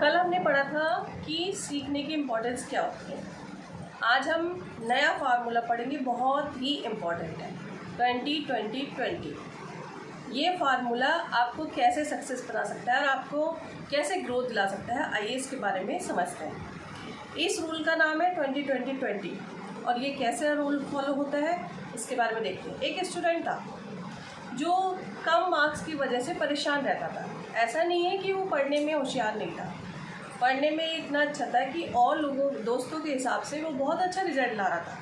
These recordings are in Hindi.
कल हमने पढ़ा था कि सीखने की इम्पोर्टेंस क्या होती है। आज हम नया फार्मूला पढ़ेंगे, बहुत ही इम्पोर्टेंट है। 20-20-20 ये फार्मूला आपको कैसे सक्सेस बना सकता है और आपको कैसे ग्रोथ दिला सकता है, आइए इसके बारे में समझते हैं। इस रूल का नाम है 20-20-20 और ये कैसे रूल फॉलो होता है इसके बारे में देखते हैं। एक स्टूडेंट था जो कम मार्क्स की वजह से परेशान रहता था। ऐसा नहीं है कि वो पढ़ने में होशियार नहीं था, पढ़ने में इतना अच्छा था कि और दोस्तों के हिसाब से वो बहुत अच्छा रिजल्ट ला रहा था,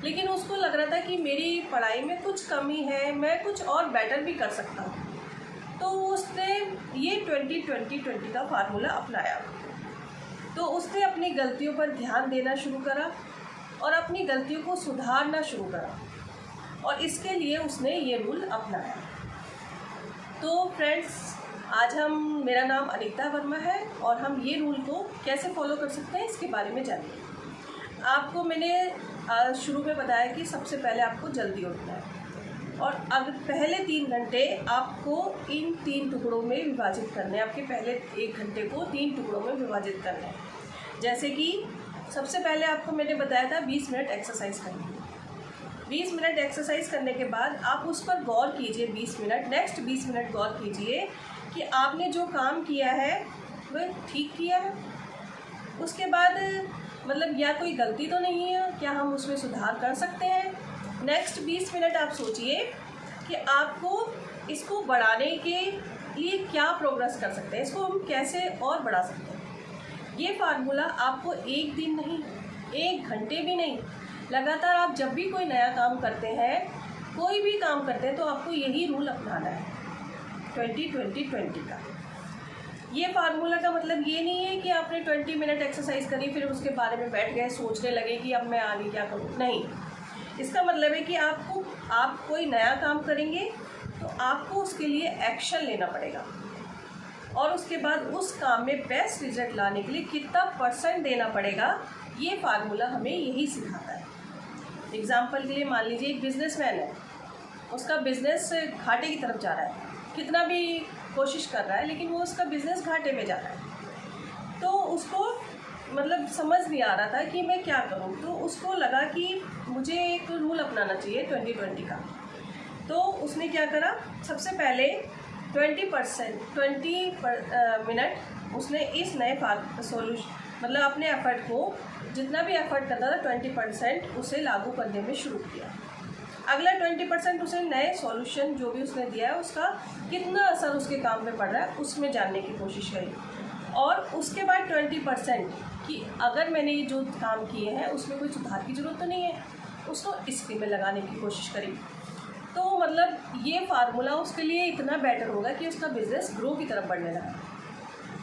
लेकिन उसको लग रहा था कि मेरी पढ़ाई में कुछ कमी है, मैं कुछ और बेटर भी कर सकता हूँ। तो उसने ये 20-20-20 का फार्मूला अपनाया। तो उसने अपनी गलतियों पर ध्यान देना शुरू करा और अपनी गलतियों को सुधारना शुरू करा और इसके लिए उसने ये रूल अपनाया। तो फ्रेंड्स, आज मेरा नाम अनीता वर्मा है और हम ये रूल को कैसे फॉलो कर सकते हैं इसके बारे में जानेंगे। आपको मैंने शुरू में बताया कि सबसे पहले आपको जल्दी उठना है और अगर पहले 3 घंटे आपको इन 3 टुकड़ों में विभाजित करने हैं। आपके पहले 1 घंटे को 3 टुकड़ों में विभाजित करना है। जैसे कि सबसे पहले आपको मैंने बताया था 20 मिनट एक्सरसाइज करनी है। 20 मिनट एक्सरसाइज करने के बाद आप उस पर गौर कीजिए 20 मिनट। नेक्स्ट 20 मिनट गौर कीजिए कि आपने जो काम किया है वह ठीक किया है। उसके बाद मतलब या कोई गलती तो नहीं है, क्या हम उसमें सुधार कर सकते हैं। नेक्स्ट 20 मिनट आप सोचिए कि आपको इसको बढ़ाने के लिए क्या प्रोग्रेस कर सकते हैं, इसको हम कैसे और बढ़ा सकते हैं। ये फार्मूला आपको 1 दिन नहीं, 1 घंटे भी नहीं, लगातार आप जब भी कोई नया काम करते हैं, कोई भी काम करते हैं, तो आपको यही रूल अपनाना है 20-20-20 का। ये फार्मूला का मतलब ये नहीं है कि आपने 20 मिनट एक्सरसाइज करी फिर उसके बारे में बैठ गए सोचने लगे कि अब मैं आगे क्या करूँ। नहीं, इसका मतलब है कि आप कोई नया काम करेंगे तो आपको उसके लिए एक्शन लेना पड़ेगा और उसके बाद उस काम में बेस्ट रिजल्ट लाने के लिए कितना % देना पड़ेगा, ये फार्मूला हमें यही सिखाता है। एग्जाम्पल के लिए मान लीजिए एक बिजनेसमैन है, उसका बिज़नेस घाटे की तरफ जा रहा है, कितना भी कोशिश कर रहा है लेकिन वो उसका बिज़नेस घाटे में जा रहा है। तो उसको मतलब समझ नहीं आ रहा था कि मैं क्या करूं। तो उसको लगा कि मुझे एक रूल अपनाना चाहिए 20-20 का। तो उसने क्या करा, सबसे पहले 20 मिनट उसने इस नए सोल्यूशन मतलब अपने एफ़र्ट को जितना भी एफ़र्ट करता था 20% उसे लागू करने में शुरू किया। अगला 20% उसे नए सॉल्यूशन जो भी उसने दिया है उसका कितना असर उसके काम में पड़ रहा है उसमें जानने की कोशिश करी। और उसके बाद 20% कि अगर मैंने ये जो काम किए हैं उसमें कोई सुधार की ज़रूरत तो नहीं है, उसको इसी में लगाने की कोशिश करी। तो मतलब ये फार्मूला उसके लिए इतना बेटर होगा कि उसका बिज़नेस ग्रो की तरफ बढ़ने लगा।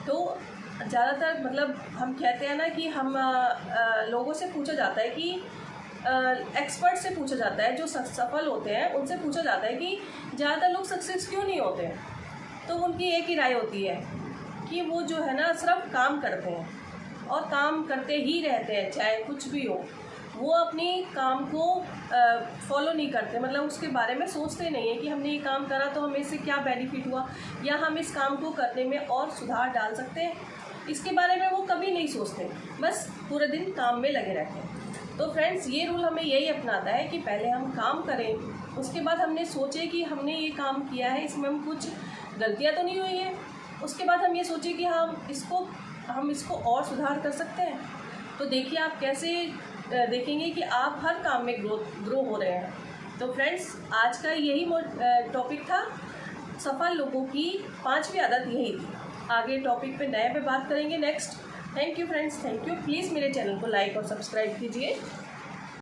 तो ज़्यादातर मतलब हम कहते हैं ना कि हम लोगों से पूछा जाता है कि एक्सपर्ट से पूछा जाता है, जो सफल होते हैं उनसे पूछा जाता है कि ज़्यादातर लोग सक्सेस क्यों नहीं होते हैं। तो उनकी एक ही राय होती है कि वो जो है ना सिर्फ काम करते हैं और काम करते ही रहते हैं, चाहे कुछ भी हो। वो अपनी काम को फॉलो नहीं करते, मतलब उसके बारे में सोचते नहीं है कि हमने ये काम करा तो हमें इससे क्या बेनिफिट हुआ या हम इस काम को करने में और सुधार डाल सकते हैं, इसके बारे में वो कभी नहीं सोचते, बस पूरे दिन काम में लगे रहते हैं। तो फ्रेंड्स, ये रूल हमें यही अपनाता है कि पहले हम काम करें, उसके बाद हमने सोचे कि हमने ये काम किया है, इसमें हम कुछ गलतियाँ तो नहीं हुई हैं, उसके बाद हम ये सोचे कि हम इसको और सुधार कर सकते हैं। तो देखिए आप कैसे देखेंगे कि आप हर काम में ग्रो हो रहे हैं। तो फ्रेंड्स, आज का यही टॉपिक था, सफल लोगों की 5वीं आदत यही थी। आगे टॉपिक पे नए पे बात करेंगे next. Thank you friends, thank you. Please मेरे चैनल को लाइक और सब्सक्राइब कीजिए।